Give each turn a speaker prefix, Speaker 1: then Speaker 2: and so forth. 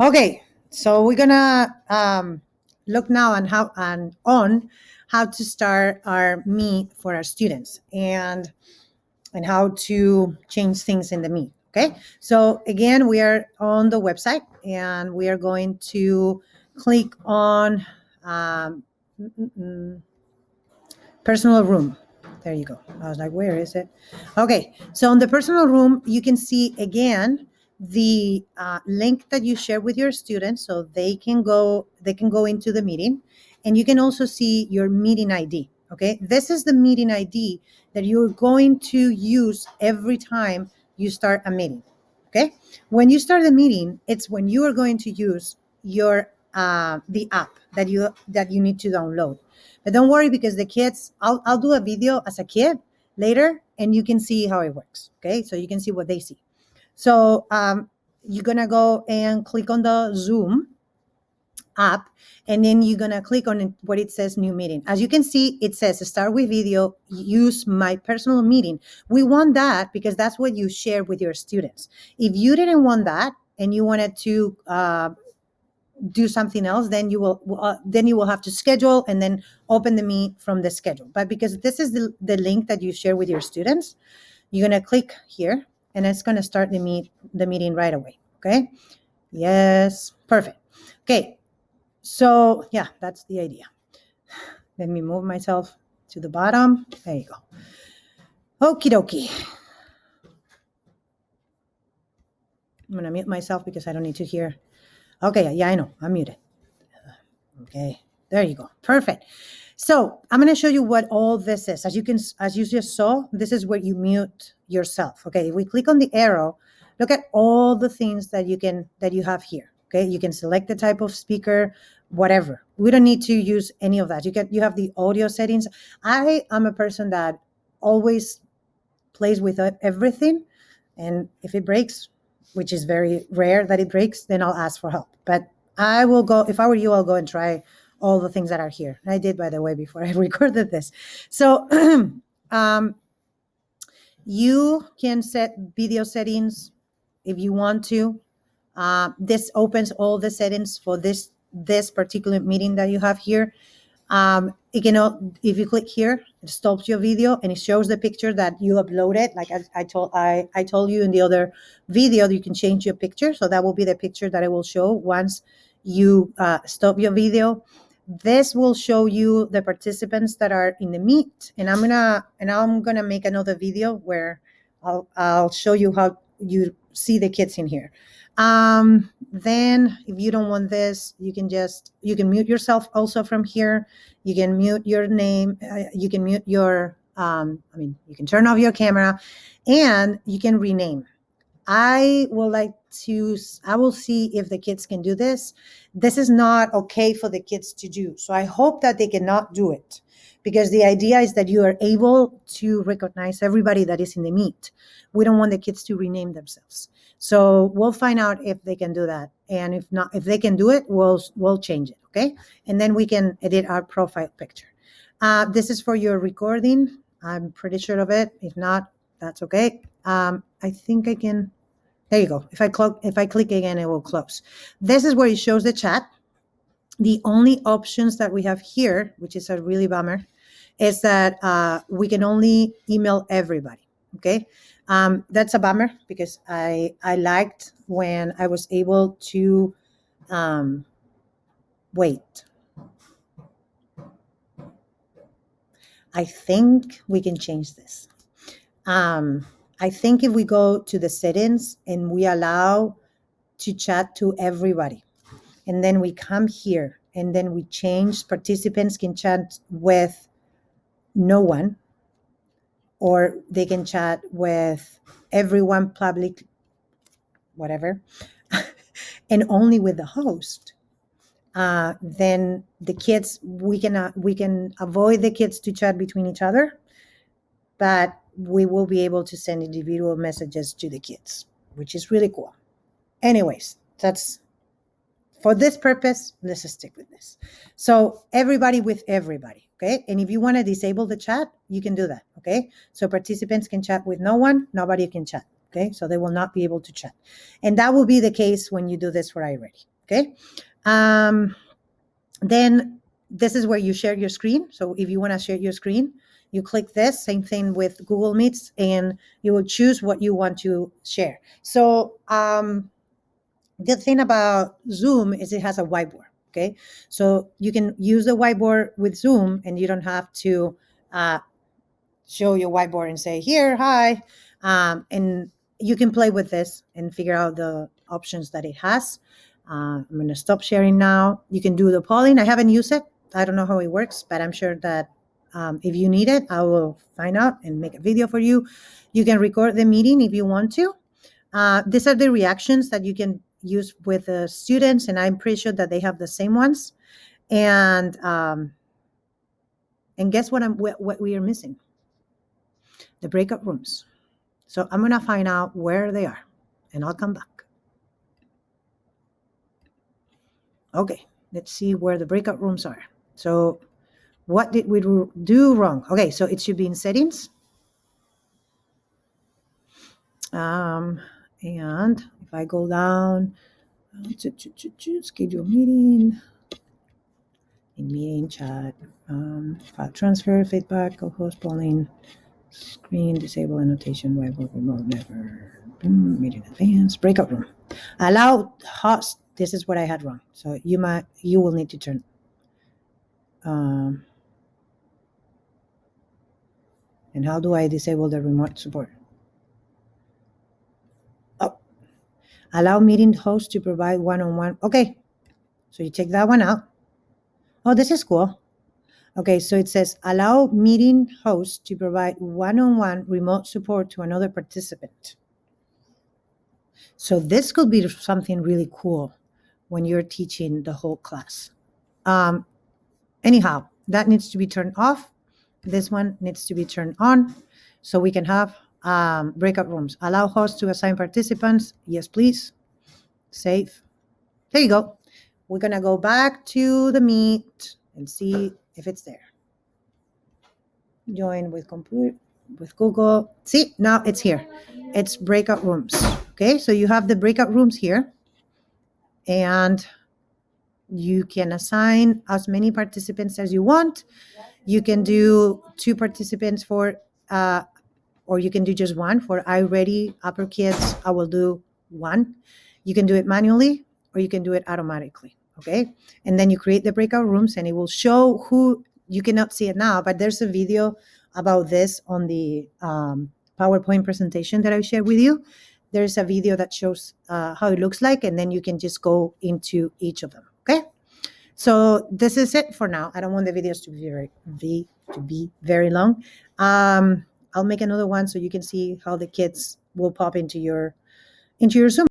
Speaker 1: Okay, so we're gonna look now on how to start our meet for our students and how to change things in the meet. Okay, so again, we are on the website and we are going to click on um, mm, mm, mm, personal room. There you go. I was like, where is it? Okay, so on the personal room, you can see again the link that you share with your students, so they can go into the meeting, and you can also see your meeting ID. Okay, this is the meeting ID that you're going to use every time you start a meeting. Okay, when you start the meeting, it's when you are going to use your the app that you need to download. But don't worry because the kids, I'll do a video as a kid later and you can see how it works. Okay. So you can see what they see. So you're going to go and click on the Zoom app and then you're going to click on what it says new meeting. As you can see, it says start with video, use my personal meeting. We want that because that's what you share with your students. If you didn't want that and you wanted to do something else, then you will have to schedule and then open the meet from the schedule. But because this is the link that you share with your students, you're going to click here and it's going to start the meeting right away. Okay. Yes. Perfect. Okay. So yeah, that's the idea. Let me move myself to the bottom. There you go. Okie dokie. I'm going to mute myself because I don't need to hear. Okay. Yeah, I know. I'm muted. Okay, there you go. Perfect. So I'm going to show you what all this is. As you just saw, this is where you mute yourself. Okay, if we click on the arrow, look at all the things that you have here. Okay, you can select the type of speaker, whatever. We don't need to use any of that. You have the audio settings. I am a person that always plays with everything, and if it breaks, which is very rare that it breaks, then I'll ask for help. But I will go, if I were you, I'll go and try all the things that are here. I did, by the way, before I recorded this. So you can set video settings if you want to. This opens all the settings for this particular meeting that you have here. If you click here, it stops your video and it shows the picture that you uploaded. Like I told you in the other video, you can change your picture. So that will be the picture that it will show once you stop your video. This will show you the participants that are in the meet, and I'm gonna make another video where I'll show you how you see the kids in here. Then if you don't want this, you can mute yourself also from here. You can mute your name. You can mute your, you can turn off your camera and you can rename. I will see if the kids can do this. This is not okay for the kids to do. So I hope that they cannot do it because the idea is that you are able to recognize everybody that is in the meet. We don't want the kids to rename themselves. So we'll find out if they can do that. And if not, if they can do it, we'll change it. Okay. And then we can edit our profile picture. This is for your recording. I'm pretty sure of it. If not, that's okay. I think I can. There you go. If I click again, it will close. This is where it shows the chat. The only options that we have here, which is a really bummer, is that we can only email everybody. Okay, that's a bummer because I liked when I was able to wait. I think we can change this. I think if we go to the settings and we allow to chat to everybody, and then we come here and then we change participants can chat with no one, or they can chat with everyone, public, whatever, and only with the host. Then the kids, we can avoid the kids to chat between each other, but we will be able to send individual messages to the kids, which is really cool. Anyways, that's for this purpose. Let's stick with this. So everybody with everybody. Okay. And if you want to disable the chat, you can do that. Okay. So participants can chat with no one, nobody can chat. Okay, so they will not be able to chat. And that will be the case when you do this for iReady. Okay. Then this is where you share your screen. So if you want to share your screen, you click this, same thing with Google Meets, and you will choose what you want to share. So the thing about Zoom is it has a whiteboard. Okay. So you can use the whiteboard with Zoom and you don't have to show your whiteboard and say, here, hi. And you can play with this and figure out the options that it has. I'm going to stop sharing now. You can do the polling. I haven't used it. I don't know how it works, but I'm sure that if you need it, I will find out and make a video for you. You can record the meeting if you want to. These are the reactions that you can use with the students, and I'm pretty sure that they have the same ones. And guess what we are missing? The breakout rooms. So I'm going to find out where they are, and I'll come back. Okay, let's see where the breakout rooms are. So what did we do wrong? Okay, so it should be in settings. And if I go down, schedule meeting, in meeting chat, file transfer, feedback, co-host polling, screen, disable annotation, whiteboard, remote, never, meeting advance, breakout room. Allow host. This is what I had wrong. So you will need to turn. And how do I disable the remote support? Oh, allow meeting host to provide one-on-one. Okay, so you take that one out. Oh, this is cool. Okay, so it says allow meeting host to provide one-on-one remote support to another participant. So this could be something really cool when you're teaching the whole class. Anyhow, that needs to be turned off. This one needs to be turned on so we can have breakout rooms. Allow hosts to assign participants. Yes, please. Save. There you go. We're going to go back to the Meet and see if it's there. Join with Google. See, now it's here. It's breakout rooms. Okay, so you have the breakout rooms here, and you can assign as many participants as you want. You can do 2 participants for, or you can do just 1. For iReady Upper Kids, I will do 1. You can do it manually, or you can do it automatically. Okay, and then you create the breakout rooms, and it will show who. You cannot see it now, but there's a video about this on the PowerPoint presentation that I shared with you. There's a video that shows how it looks like, and then you can just go into each of them. Okay, so this is it for now. I don't want the videos to be very long. I'll make another one so you can see how the kids will pop into your Zoom.